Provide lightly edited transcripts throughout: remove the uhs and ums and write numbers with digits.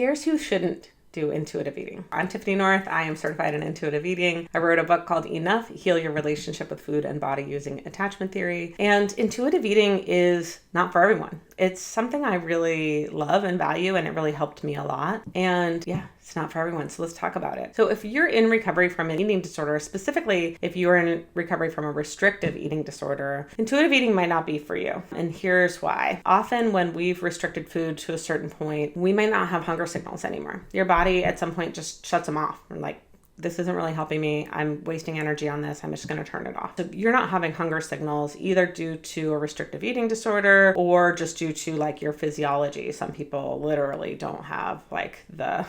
Here's who shouldn't do intuitive eating. I'm Tiffany North. I am certified in intuitive eating. I wrote a book called Enough, Heal Your Relationship with Food and Body Using Attachment Theory. And intuitive eating is not for everyone. It's something I really love and value, and it really helped me a lot. And yeah, it's not for everyone. So let's talk about it. So if you're in recovery from an eating disorder, specifically if you're in recovery from a restrictive eating disorder, intuitive eating might not be for you. And here's why. Often when we've restricted food to a certain point, we might not have hunger signals anymore. Your body at some point just shuts them off. And like, this isn't really helping me. I'm wasting energy on this. I'm just going to turn it off. So you're not having hunger signals either due to a restrictive eating disorder or just due to like your physiology. Some people literally don't have like the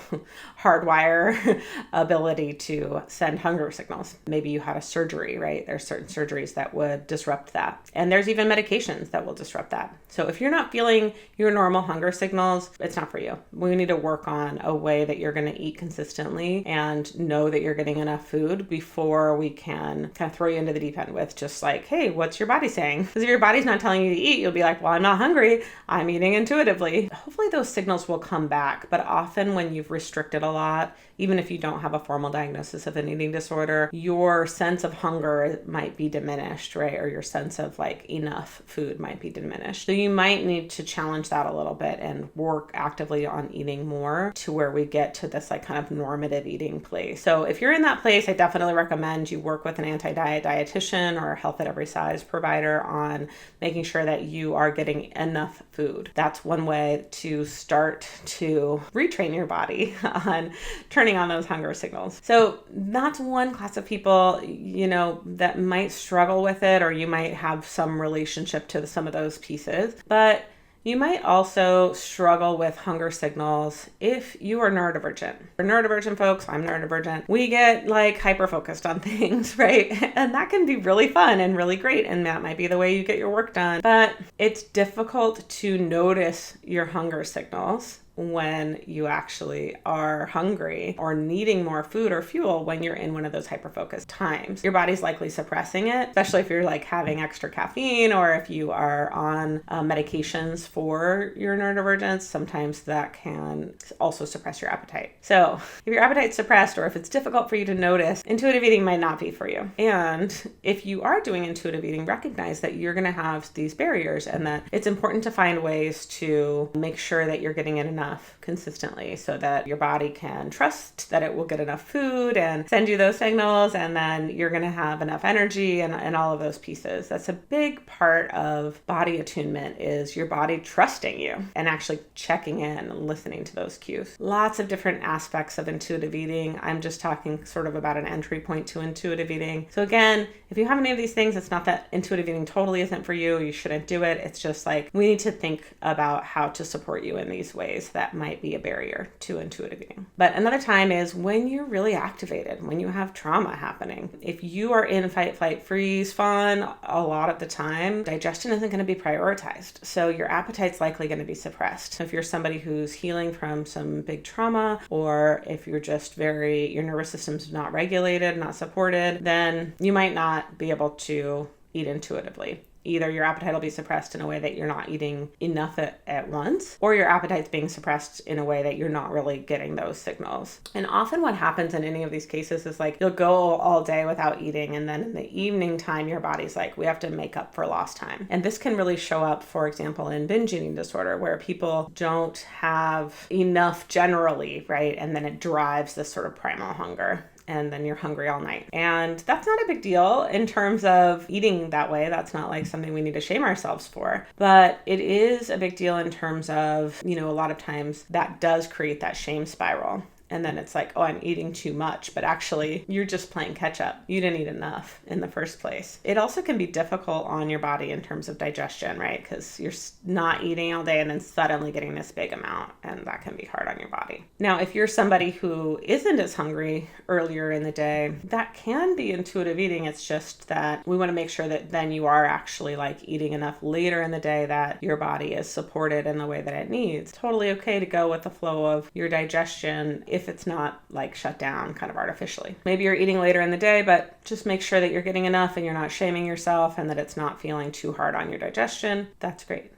hardwire ability to send hunger signals. Maybe you had a surgery, right? There's certain surgeries that would disrupt that. And there's even medications that will disrupt that. So if you're not feeling your normal hunger signals, it's not for you. We need to work on a way that you're going to eat consistently and know that you're getting enough food before we can kind of throw you into the deep end with just like, hey, what's your body saying? Because if your body's not telling you to eat, you'll be like, well, I'm not hungry. I'm eating intuitively. Hopefully those signals will come back. But often when you've restricted a lot, even if you don't have a formal diagnosis of an eating disorder, your sense of hunger might be diminished, right? Or your sense of like enough food might be diminished. So you might need to challenge that a little bit and work actively on eating more to where we get to this like kind of normative eating place. So if you're in that place, I definitely recommend you work with an anti-diet dietitian or a health at every size provider on making sure that you are getting enough food. That's one way to start to retrain your body on turning on those hunger signals. So that's one class of people, that might struggle with it, or you might have some relationship to some of those pieces. But you might also struggle with hunger signals if you are neurodivergent. For neurodivergent folks, I'm neurodivergent, we get like hyper-focused on things, right? And that can be really fun and really great. And that might be the way you get your work done. But it's difficult to notice your hunger signals when you actually are hungry or needing more food or fuel when you're in one of those hyper-focused times. Your body's likely suppressing it, especially if you're like having extra caffeine or if you are on medications for your neurodivergence. Sometimes that can also suppress your appetite. So if your appetite's suppressed or if it's difficult for you to notice, intuitive eating might not be for you. And if you are doing intuitive eating, recognize that you're going to have these barriers and that it's important to find ways to make sure that you're getting in enough consistently so that your body can trust that it will get enough food and send you those signals, and then you're going to have enough energy and all of those pieces. That's a big part of body attunement, is your body trusting you and actually checking in and listening to those cues. Lots of different aspects of intuitive eating. I'm just talking sort of about an entry point to intuitive eating. So again, if you have any of these things, it's not that intuitive eating totally isn't for you. You shouldn't do it. It's just like we need to think about how to support you in these ways that might be a barrier to intuitive eating. But another time is when you're really activated, when you have trauma happening. If you are in fight, flight, freeze, fawn, a lot of the time, digestion isn't going to be prioritized. So your appetite's likely going to be suppressed. If you're somebody who's healing from some big trauma, or if you're just your nervous system's not regulated, not supported, then you might not be able to eat intuitively. Either your appetite will be suppressed in a way that you're not eating enough at once, or your appetite's being suppressed in a way that you're not really getting those signals. And often what happens in any of these cases is like you'll go all day without eating, and then in the evening time, your body's like, we have to make up for lost time. And this can really show up, for example, in binge eating disorder, where people don't have enough generally, right? And then it drives this sort of primal hunger. And then you're hungry all night. And that's not a big deal in terms of eating that way. That's not like something we need to shame ourselves for. But it is a big deal in terms of, a lot of times that does create that shame spiral. And then it's like, oh, I'm eating too much, but actually you're just playing catch up. You didn't eat enough in the first place. It also can be difficult on your body in terms of digestion, right? Because you're not eating all day and then suddenly getting this big amount, and that can be hard on your body. Now, if you're somebody who isn't as hungry earlier in the day, that can be intuitive eating. It's just that we want to make sure that then you are actually like eating enough later in the day that your body is supported in the way that it needs. Totally okay to go with the flow of your digestion if it's not like shut down kind of artificially. Maybe you're eating later in the day, but just make sure that you're getting enough and you're not shaming yourself and that it's not feeling too hard on your digestion. That's great.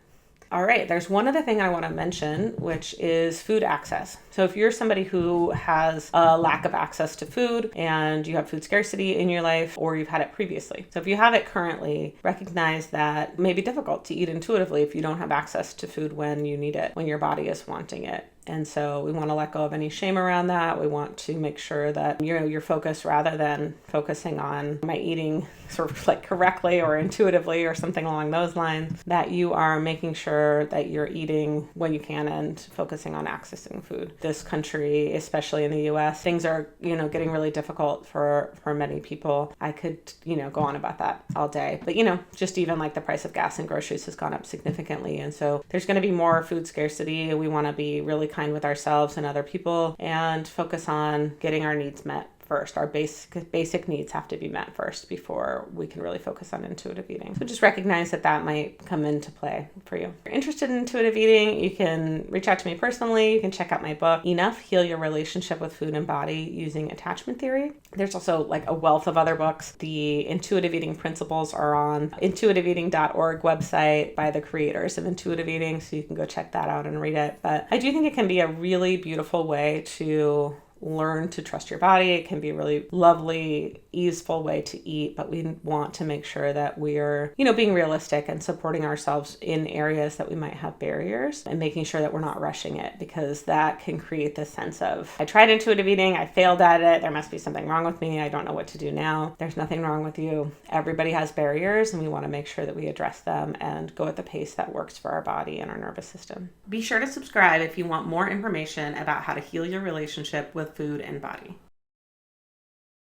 All right, there's one other thing I want to mention, which is food access. So if you're somebody who has a lack of access to food and you have food scarcity in your life, or you've had it previously. So if you have it currently, recognize that it may be difficult to eat intuitively if you don't have access to food when you need it, when your body is wanting it. And so we want to let go of any shame around that. We want to make sure that you're focused, rather than focusing on, am I eating sort of like correctly or intuitively or something along those lines, that you are making sure that you're eating when you can and focusing on accessing food. This country, especially in the US, things are, getting really difficult for many people. I could, go on about that all day. But, just even like the price of gas and groceries has gone up significantly. And so there's going to be more food scarcity. We want to be really kind with ourselves and other people and focus on getting our needs met first. Our basic needs have to be met first before we can really focus on intuitive eating. So just recognize that might come into play for you. If you're interested in intuitive eating, you can reach out to me personally. You can check out my book, Enough, Heal Your Relationship with Food and Body Using Attachment Theory. There's also like a wealth of other books. The intuitive eating principles are on intuitiveeating.org website by the creators of intuitive eating. So you can go check that out and read it. But I do think it can be a really beautiful way to learn to trust your body. It can be a really lovely, easeful way to eat, but we want to make sure that we are, being realistic and supporting ourselves in areas that we might have barriers, and making sure that we're not rushing it, because that can create this sense of, I tried intuitive eating, I failed at it, there must be something wrong with me, I don't know what to do now. There's nothing wrong with you. Everybody has barriers, and we want to make sure that we address them and go at the pace that works for our body and our nervous system. Be sure to subscribe if you want more information about how to heal your relationship with food and body.